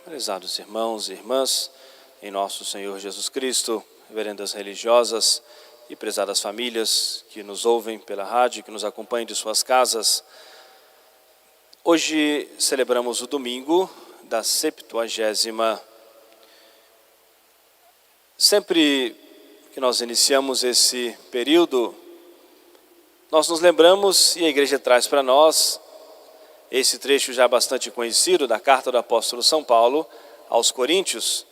Prezados irmãos e irmãs, em nosso Senhor Jesus Cristo, reverendas religiosas e prezadas famílias que nos ouvem pela rádio, que nos acompanham de suas casas. Hoje celebramos o domingo da 70ª. Sempre que nós iniciamos esse período, nós nos lembramos, e a igreja traz para nós, esse trecho já bastante conhecido da carta do apóstolo São Paulo aos Coríntios,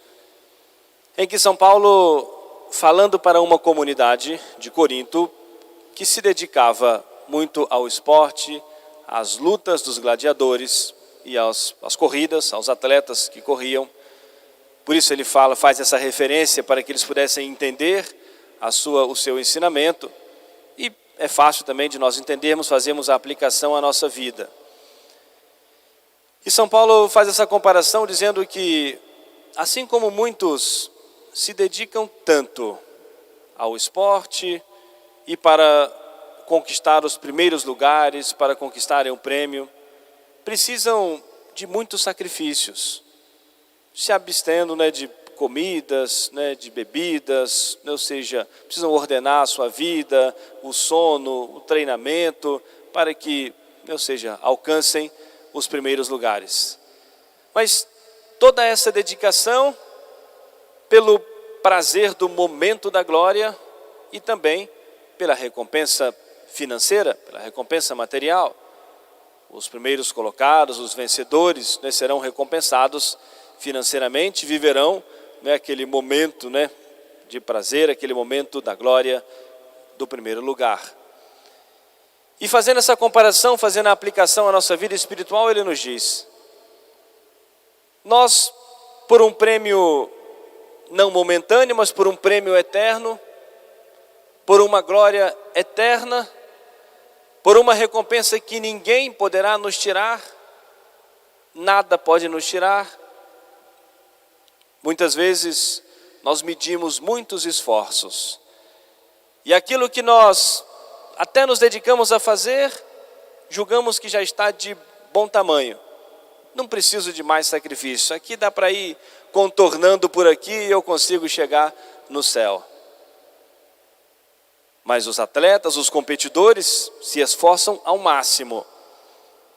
em que São Paulo, falando para uma comunidade de Corinto, que se dedicava muito ao esporte, às lutas dos gladiadores e às corridas, aos atletas que corriam. Por isso ele faz essa referência para que eles pudessem entender o seu ensinamento. E é fácil também de nós entendermos, fazermos a aplicação à nossa vida. E São Paulo faz essa comparação dizendo que, assim como muitos se dedicam tanto ao esporte e para conquistar os primeiros lugares, para conquistarem o prêmio, precisam de muitos sacrifícios, se abstendo de comidas, de bebidas, ou seja, precisam ordenar a sua vida, o sono, o treinamento, para que, alcancem os primeiros lugares. Mas toda essa dedicação pelo prazer do momento da glória e também pela recompensa financeira, pela recompensa material. Os primeiros colocados, os vencedores, serão recompensados financeiramente, viverão aquele momento de prazer, aquele momento da glória do primeiro lugar. E fazendo essa comparação, fazendo a aplicação à nossa vida espiritual, ele nos diz: nós, por um prêmio não momentâneo, mas por um prêmio eterno, por uma glória eterna, por uma recompensa que ninguém poderá nos tirar, nada pode nos tirar. Muitas vezes nós medimos muitos esforços, e aquilo que nós até nos dedicamos a fazer, julgamos que já está de bom tamanho. Não preciso de mais sacrifício. Aqui dá para ir contornando por aqui e eu consigo chegar no céu. Mas os atletas, os competidores, se esforçam ao máximo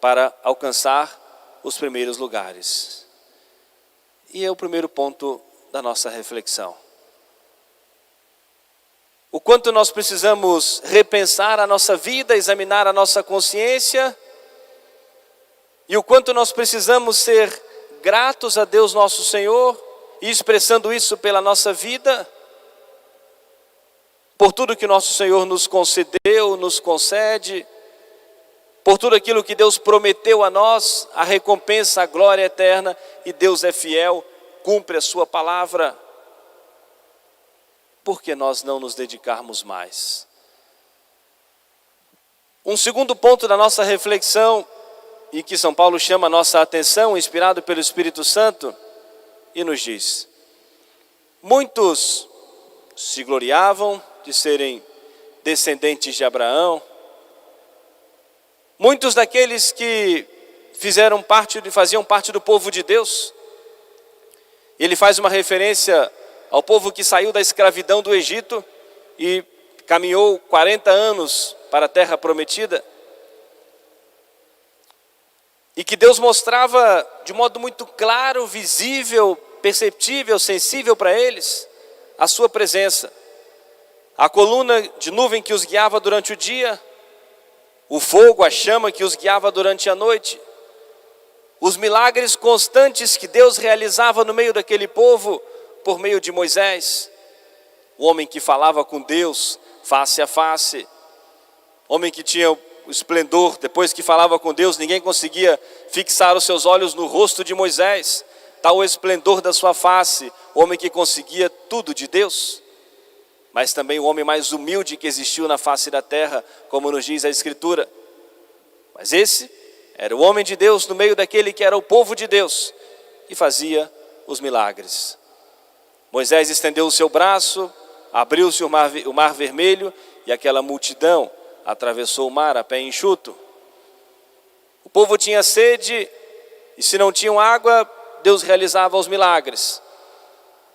para alcançar os primeiros lugares. E é o primeiro ponto da nossa reflexão. O quanto nós precisamos repensar a nossa vida, examinar a nossa consciência, e o quanto nós precisamos ser gratos a Deus nosso Senhor, e expressando isso pela nossa vida, por tudo que nosso Senhor nos concedeu, nos concede, por tudo aquilo que Deus prometeu a nós, a recompensa, a glória eterna, e Deus é fiel, cumpre a sua palavra. Por que nós não nos dedicarmos mais? Um segundo ponto da nossa reflexão, e que São Paulo chama a nossa atenção, inspirado pelo Espírito Santo, e nos diz: muitos se gloriavam de serem descendentes de Abraão, muitos daqueles que faziam parte do povo de Deus. Ele faz uma referência ao povo que saiu da escravidão do Egito e caminhou 40 anos para a terra prometida. E que Deus mostrava de modo muito claro, visível, perceptível, sensível para eles, a sua presença. A coluna de nuvem que os guiava durante o dia, o fogo, a chama que os guiava durante a noite, os milagres constantes que Deus realizava no meio daquele povo, por meio de Moisés, o homem que falava com Deus face a face, homem que tinha o esplendor, depois que falava com Deus, ninguém conseguia fixar os seus olhos no rosto de Moisés, tal o esplendor da sua face, o homem que conseguia tudo de Deus, mas também o homem mais humilde que existiu na face da terra, como nos diz a Escritura. Mas esse era o homem de Deus no meio daquele que era o povo de Deus, e fazia os milagres. Moisés estendeu o seu braço, abriu-se o mar vermelho, e aquela multidão atravessou o mar a pé enxuto. O povo tinha sede, e se não tinham água, Deus realizava os milagres.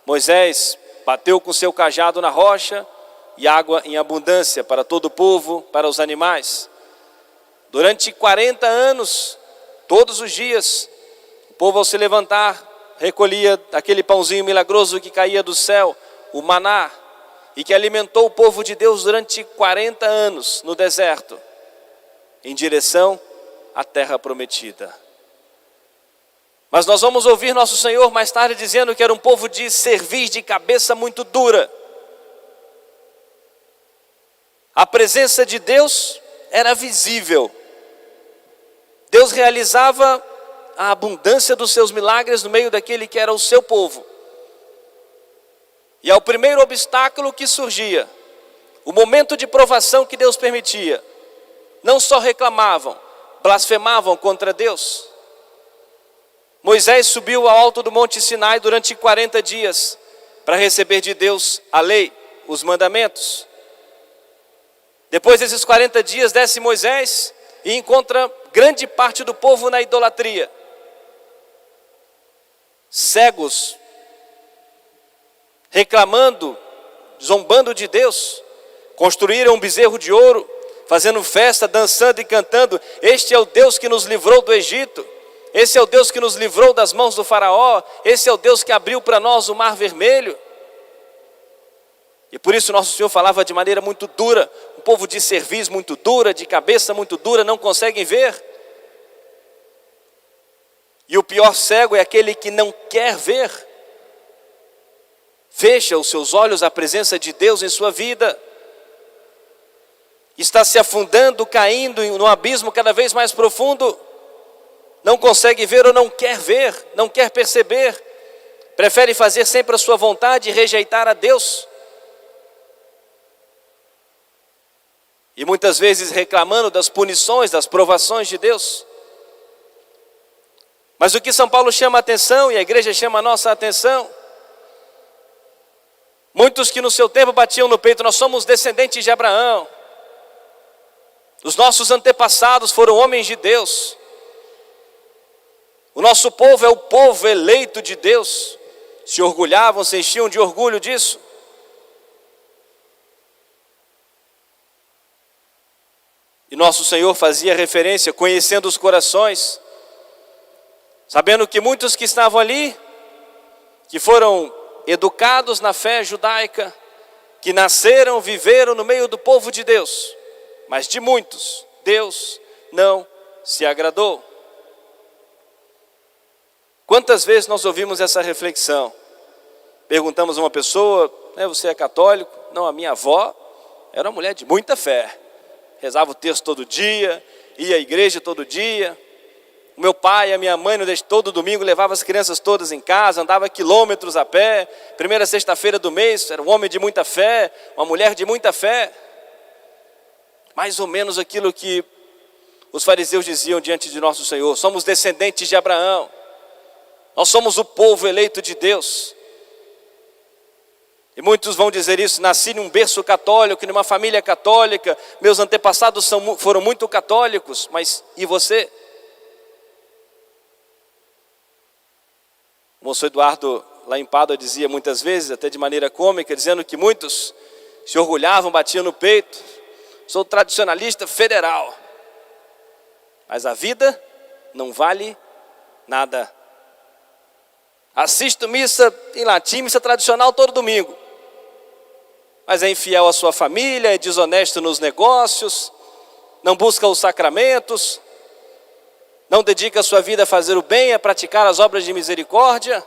Moisés bateu com seu cajado na rocha e água em abundância para todo o povo, para os animais. Durante 40 anos, todos os dias, o povo ao se levantar, recolhia aquele pãozinho milagroso que caía do céu, o maná, e que alimentou o povo de Deus durante 40 anos no deserto, em direção à terra prometida. Mas nós vamos ouvir nosso Senhor mais tarde dizendo que era um povo de cerviz, de cabeça muito dura. A presença de Deus era visível. Deus realizava a abundância dos seus milagres no meio daquele que era o seu povo. E ao primeiro obstáculo que surgia, o momento de provação que Deus permitia, não só reclamavam, blasfemavam contra Deus. Moisés subiu ao alto do Monte Sinai durante 40 dias para receber de Deus a lei, os mandamentos. Depois desses 40 dias desce Moisés e encontra grande parte do povo na idolatria. Cegos, reclamando, zombando de Deus, construíram um bezerro de ouro, fazendo festa, dançando e cantando: este é o Deus que nos livrou do Egito. Esse é o Deus que nos livrou das mãos do faraó. Esse é o Deus que abriu para nós o mar vermelho. E por isso nosso Senhor falava de maneira muito dura. Um povo de cerviz muito dura, de cabeça muito dura, não conseguem ver. E o pior cego é aquele que não quer ver. Fecha os seus olhos à presença de Deus em sua vida. Está se afundando, caindo no abismo cada vez mais profundo. Não consegue ver ou não quer ver, não quer perceber, prefere fazer sempre a sua vontade e rejeitar a Deus. E muitas vezes reclamando das punições, das provações de Deus. Mas o que São Paulo chama a atenção, e a igreja chama a nossa atenção, muitos que no seu tempo batiam no peito: nós somos descendentes de Abraão, os nossos antepassados foram homens de Deus. O nosso povo é o povo eleito de Deus. Se orgulhavam, se enchiam de orgulho disso. E nosso Senhor fazia referência, conhecendo os corações, sabendo que muitos que estavam ali, que foram educados na fé judaica, que nasceram, viveram no meio do povo de Deus, mas de muitos, Deus não se agradou. Quantas vezes nós ouvimos essa reflexão? Perguntamos a uma pessoa: você é católico? Não, a minha avó era uma mulher de muita fé. Rezava o texto todo dia, ia à igreja todo dia. O meu pai e a minha mãe, todo domingo, levava as crianças todas em casa, andava quilômetros a pé. Primeira sexta-feira do mês, era um homem de muita fé, uma mulher de muita fé. Mais ou menos aquilo que os fariseus diziam diante de nosso Senhor: somos descendentes de Abraão. Nós somos o povo eleito de Deus. E muitos vão dizer isso: nasci num berço católico, numa família católica, meus antepassados foram muito católicos, mas e você? O moço Eduardo, lá em Pádua, dizia muitas vezes, até de maneira cômica, dizendo que muitos se orgulhavam, batiam no peito: sou tradicionalista federal. Mas a vida não vale nada. Assisto missa em latim, missa tradicional todo domingo. Mas é infiel à sua família, é desonesto nos negócios, não busca os sacramentos, não dedica a sua vida a fazer o bem, a praticar as obras de misericórdia.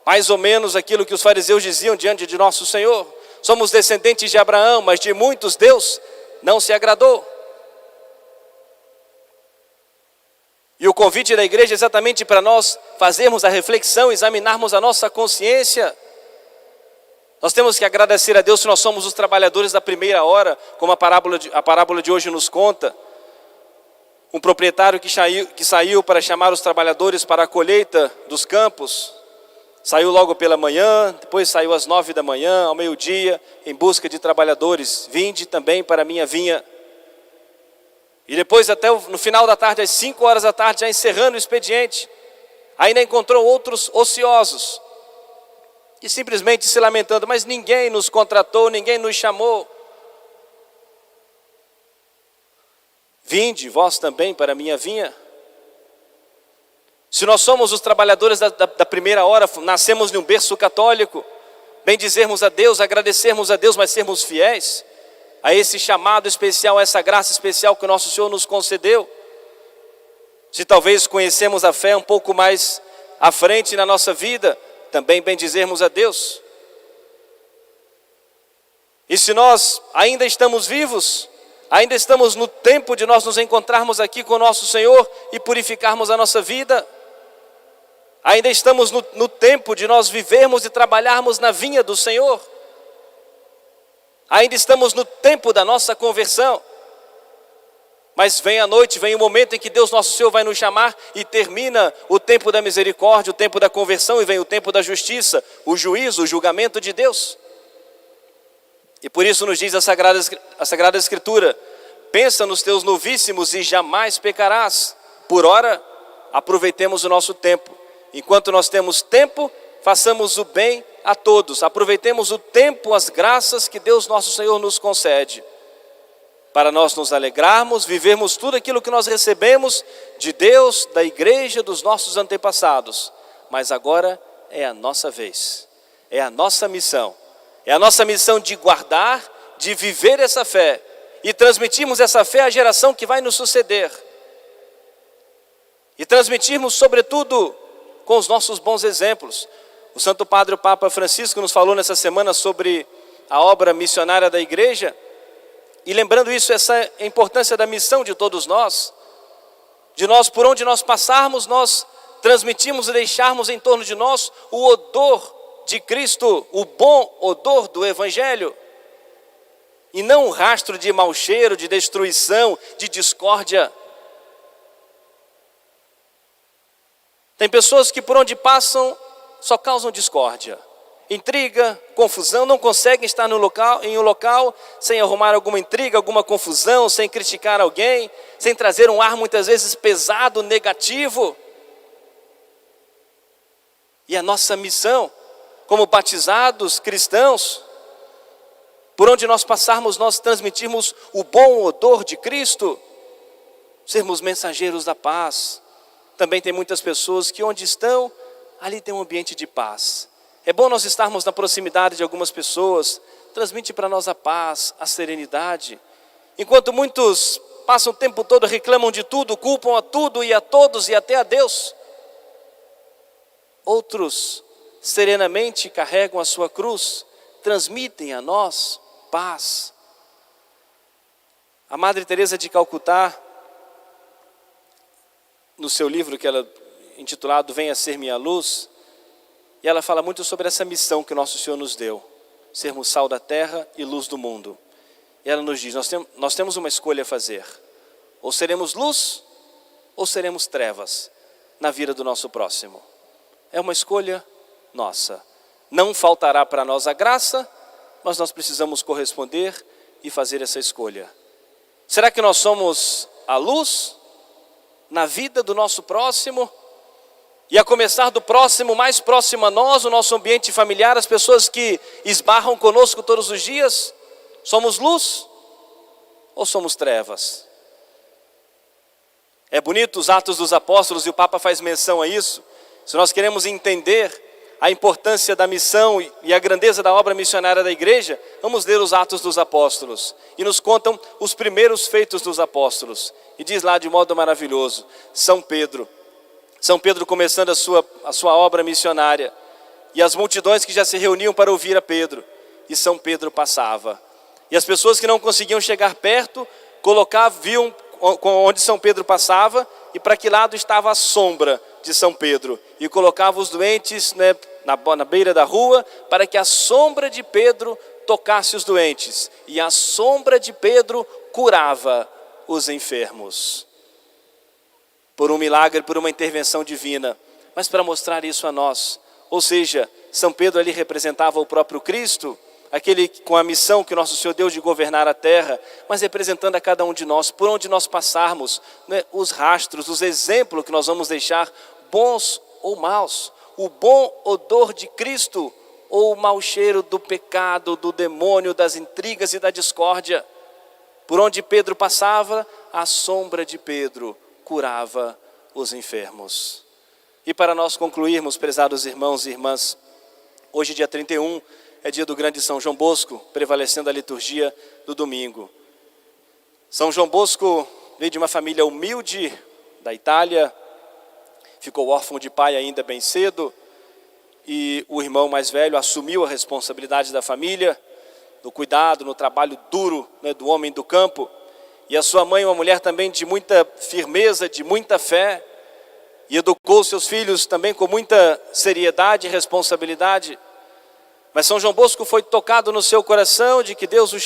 Mais ou menos aquilo que os fariseus diziam diante de nosso Senhor: somos descendentes de Abraão, mas de muitos Deus não se agradou. E o convite da igreja é exatamente para nós fazermos a reflexão, examinarmos a nossa consciência. Nós temos que agradecer a Deus se nós somos os trabalhadores da primeira hora, como a parábola de hoje nos conta. Um proprietário que saiu para chamar os trabalhadores para a colheita dos campos, saiu logo pela manhã, depois saiu às 9 da manhã, ao meio-dia, em busca de trabalhadores. Vinde também para a minha vinha. E depois até no final da tarde, às 5 horas da tarde, já encerrando o expediente, Ainda encontrou outros ociosos e simplesmente se lamentando: mas ninguém nos contratou, ninguém nos chamou. Vinde vós também para a minha vinha. Se nós somos os trabalhadores da primeira hora, nascemos em um berço católico, bendizermos a Deus, agradecermos a Deus, mas sermos fiéis a esse chamado especial, a essa graça especial que o nosso Senhor nos concedeu. Se talvez conhecemos a fé um pouco mais à frente na nossa vida, também bendizermos a Deus. E se nós ainda estamos vivos, ainda estamos no tempo de nós nos encontrarmos aqui com o nosso Senhor e purificarmos a nossa vida, ainda estamos no tempo de nós vivermos e trabalharmos na vinha do Senhor, ainda estamos no tempo da nossa conversão. Mas vem a noite, vem o momento em que Deus nosso Senhor vai nos chamar e termina o tempo da misericórdia, o tempo da conversão, e vem o tempo da justiça, o juízo, o julgamento de Deus. E por isso nos diz a Sagrada Escritura: pensa nos teus novíssimos e jamais pecarás. Por ora, aproveitemos o nosso tempo. Enquanto nós temos tempo, façamos o bem a todos. Aproveitemos o tempo, as graças que Deus nosso Senhor nos concede, para nós nos alegrarmos, vivermos tudo aquilo que nós recebemos de Deus, da igreja, dos nossos antepassados. Mas agora é a nossa vez, é a nossa missão. É a nossa missão de guardar, de viver essa fé e transmitirmos essa fé à geração que vai nos suceder. E transmitirmos, sobretudo, com os nossos bons exemplos. O Santo Padre, o Papa Francisco, nos falou nessa semana sobre a obra missionária da igreja. E lembrando isso, essa importância da missão de todos nós, de nós, por onde nós passarmos, nós transmitimos e deixarmos em torno de nós o odor de Cristo, o bom odor do Evangelho, e não um rastro de mau cheiro, de destruição, de discórdia. Tem pessoas que por onde passam só causam discórdia, intriga, confusão, não conseguem estar em um local sem arrumar alguma intriga, alguma confusão, sem criticar alguém, sem trazer um ar muitas vezes pesado, negativo. E a nossa missão, como batizados cristãos, por onde nós passarmos, nós transmitirmos o bom odor de Cristo, sermos mensageiros da paz. Também tem muitas pessoas que onde estão, ali tem um ambiente de paz. É bom nós estarmos na proximidade de algumas pessoas, transmite para nós a paz, a serenidade. Enquanto muitos passam o tempo todo, reclamam de tudo, culpam a tudo e a todos e até a Deus, outros serenamente carregam a sua cruz, transmitem a nós paz. A Madre Teresa de Calcutá, no seu livro que ela intitulado Venha Ser Minha Luz, e ela fala muito sobre essa missão que o nosso Senhor nos deu, sermos sal da terra e luz do mundo. E ela nos diz, nós temos uma escolha a fazer: ou seremos luz, ou seremos trevas na vida do nosso próximo. É uma escolha nossa. Não faltará para nós a graça, mas nós precisamos corresponder e fazer essa escolha. Será que nós somos a luz na vida do nosso próximo? E a começar do próximo, mais próximo a nós, o nosso ambiente familiar, as pessoas que esbarram conosco todos os dias, somos luz ou somos trevas? É bonito os Atos dos Apóstolos, e o Papa faz menção a isso. Se nós queremos entender a importância da missão e a grandeza da obra missionária da igreja, vamos ler os Atos dos Apóstolos. E nos contam os primeiros feitos dos apóstolos. E diz lá de modo maravilhoso, São Pedro começando a sua obra missionária, e as multidões que já se reuniam para ouvir a Pedro, e São Pedro passava. E as pessoas que não conseguiam chegar perto, viam onde São Pedro passava, e para que lado estava a sombra de São Pedro, e colocava os doentes, né, na beira da rua, para que a sombra de Pedro tocasse os doentes, e a sombra de Pedro curava os enfermos. Por um milagre, por uma intervenção divina, mas para mostrar isso a nós. Ou seja, São Pedro ali representava o próprio Cristo, aquele com a missão que o nosso Senhor deu de governar a terra, mas representando a cada um de nós, por onde nós passarmos, né, os rastros, os exemplos que nós vamos deixar, bons ou maus, o bom odor de Cristo ou o mau cheiro do pecado, do demônio, das intrigas e da discórdia. Por onde Pedro passava, a sombra de Pedro curava os enfermos. E para nós concluirmos, prezados irmãos e irmãs, hoje dia 31 é dia do grande São João Bosco, prevalecendo a liturgia do domingo. São João Bosco veio de uma família humilde da Itália, ficou órfão de pai ainda bem cedo, e o irmão mais velho assumiu a responsabilidade da família, no cuidado, no trabalho duro, né, do homem do campo. E a sua mãe, uma mulher também de muita firmeza, de muita fé, e educou seus filhos também com muita seriedade e responsabilidade. Mas São João Bosco foi tocado no seu coração de que Deus o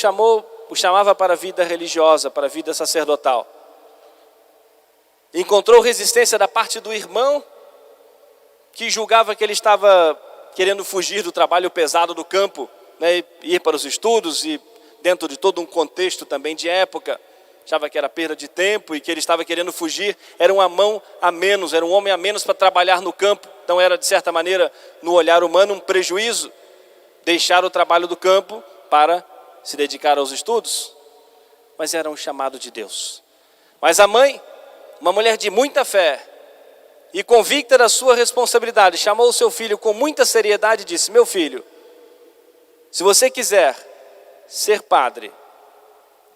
chamava para a vida religiosa, para a vida sacerdotal. Encontrou resistência da parte do irmão, que julgava que ele estava querendo fugir do trabalho pesado do campo, né, ir para os estudos e dentro de todo um contexto também de época, achava que era perda de tempo e que ele estava querendo fugir, era uma mão a menos, era um homem a menos para trabalhar no campo, então era de certa maneira, no olhar humano, um prejuízo, deixar o trabalho do campo para se dedicar aos estudos, mas era um chamado de Deus. Mas a mãe, uma mulher de muita fé e convicta da sua responsabilidade, chamou o seu filho com muita seriedade e disse: meu filho, se você quiser ser padre,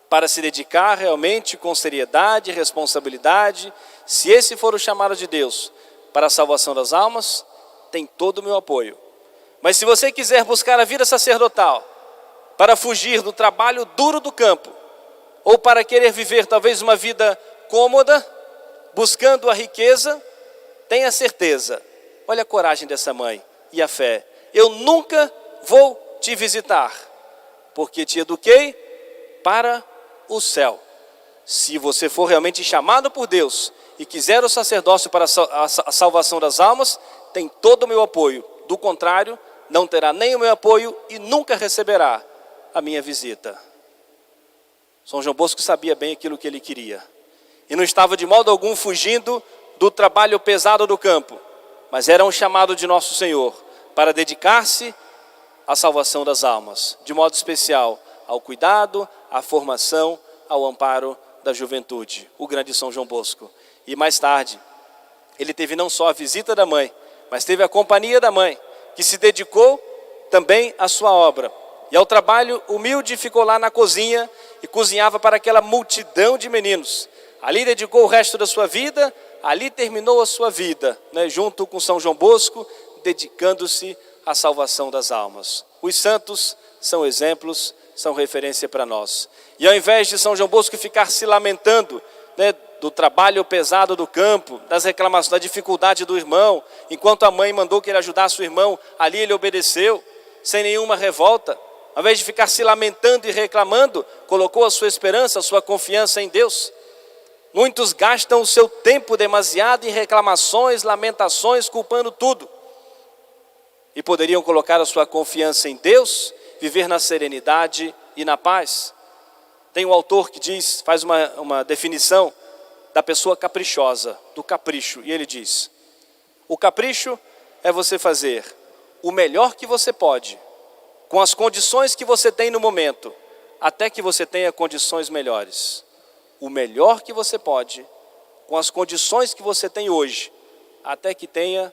para se dedicar realmente com seriedade e responsabilidade, se esse for o chamado de Deus para a salvação das almas, tem todo o meu apoio. Mas se você quiser buscar a vida sacerdotal, para fugir do trabalho duro do campo, ou para querer viver talvez uma vida cômoda, buscando a riqueza, tenha certeza, olha a coragem dessa mãe e a fé. Eu nunca vou te visitar, porque te eduquei para o céu. Se você for realmente chamado por Deus e quiser o sacerdócio para a salvação das almas, tem todo o meu apoio. Do contrário, não terá nem o meu apoio e nunca receberá a minha visita. São João Bosco sabia bem aquilo que ele queria. E não estava de modo algum fugindo do trabalho pesado do campo, mas era um chamado de nosso Senhor para dedicar-se à salvação das almas, de modo especial ao cuidado, à formação, ao amparo da juventude, o grande São João Bosco. E mais tarde, ele teve não só a visita da mãe, mas teve a companhia da mãe, que se dedicou também à sua obra. E ao trabalho humilde ficou lá na cozinha e cozinhava para aquela multidão de meninos. Ali dedicou o resto da sua vida, ali terminou a sua vida, né, junto com São João Bosco, dedicando-se à salvação das almas. Os santos são exemplos, são referência para nós. E ao invés de São João Bosco ficar se lamentando, né, do trabalho pesado do campo, das reclamações, da dificuldade do irmão, enquanto a mãe mandou que ele ajudasse o irmão, ali ele obedeceu, sem nenhuma revolta. Ao invés de ficar se lamentando e reclamando, colocou a sua esperança, a sua confiança em Deus. Muitos gastam o seu tempo demasiado em reclamações, lamentações, culpando tudo. E poderiam colocar a sua confiança em Deus, viver na serenidade e na paz. Tem um autor que diz, faz uma definição da pessoa caprichosa, do capricho. E ele diz: o capricho é você fazer o melhor que você pode, com as condições que você tem no momento, até que você tenha condições melhores. O melhor que você pode, com as condições que você tem hoje, até que tenha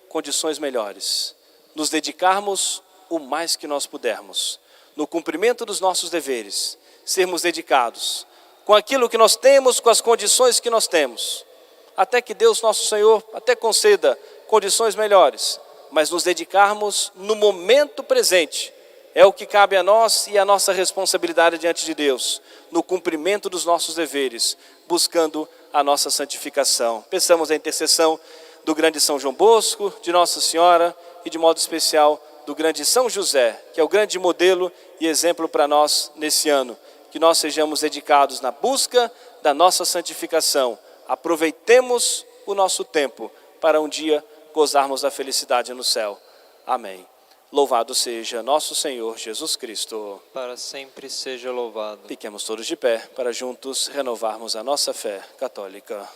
condições melhores. Nos dedicarmos o mais que nós pudermos, no cumprimento dos nossos deveres, sermos dedicados, com aquilo que nós temos, com as condições que nós temos, até que Deus nosso Senhor até conceda condições melhores, mas nos dedicarmos no momento presente, é o que cabe a nós e a nossa responsabilidade diante de Deus, no cumprimento dos nossos deveres, buscando a nossa santificação. Peçamos a intercessão do grande São João Bosco, de Nossa Senhora e de modo especial do grande São José, que é o grande modelo e exemplo para nós nesse ano. Que nós sejamos dedicados na busca da nossa santificação. Aproveitemos o nosso tempo para um dia gozarmos da felicidade no céu. Amém. Louvado seja nosso Senhor Jesus Cristo. Para sempre seja louvado. Fiquemos todos de pé para juntos renovarmos a nossa fé católica.